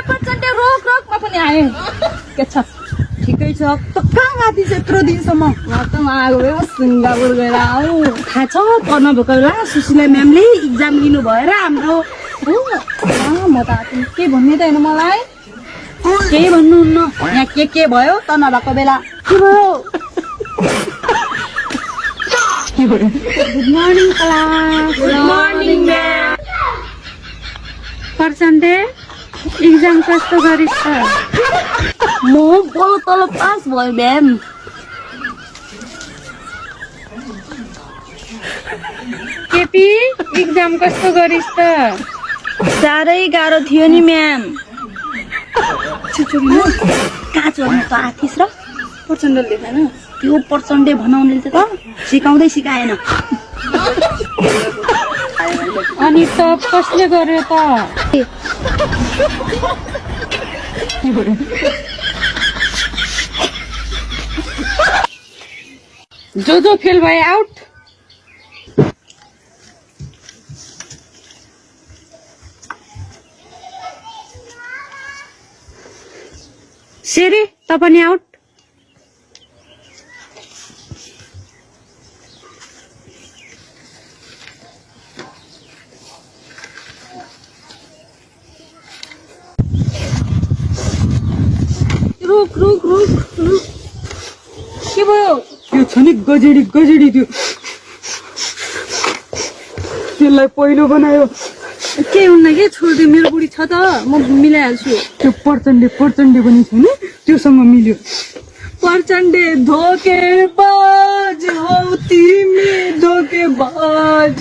प्रचण्ड रोक रोकमा पनि आए के छ ठिकै छ त कहाँ गएको थिएछ यत्रो दिनसम्म म त आएको भए सिङ्गापुर गएर आऊ थाहा छ पढ्न भएको बेला सुशीला म्यामले इक्जाम लिनु भएर हाम्रो म त के भन्ने त होइन मलाई केही भन्नुहुन्न यहाँ के भयो त नभएको बेला के भयो good morning class good morning ma'am प्रचण्डे इक्जाम कस्तो गरिस् त म बल्ल तल पास भयो म्याम केपी इक्जाम कस्तो गरिस् त साह्रै गाह्रो थियो नि म्याम कहाँ चढ्नु त आथिस र प्रचण्डले देखाएन त्यो प्रचण्डे भनाउनेले त सिकाउँदै सिकाएन अनि त कसले गर्यो त जो फेल भए आउट सेरी त पनि आउट रुक रुक रुक रुक के भयो त्यो छ नि गजेडी त्यो त्यसलाई पहिलो बनायो के हुन्न के छोडिदियो मेरो बुढी छ त म मिलाइहाल्छु त्यो प्रचण्डे पनि छ नि त्योसँग मिल्यो प्रचण्डे धोकेबाज हौ तिमी धोकेबाज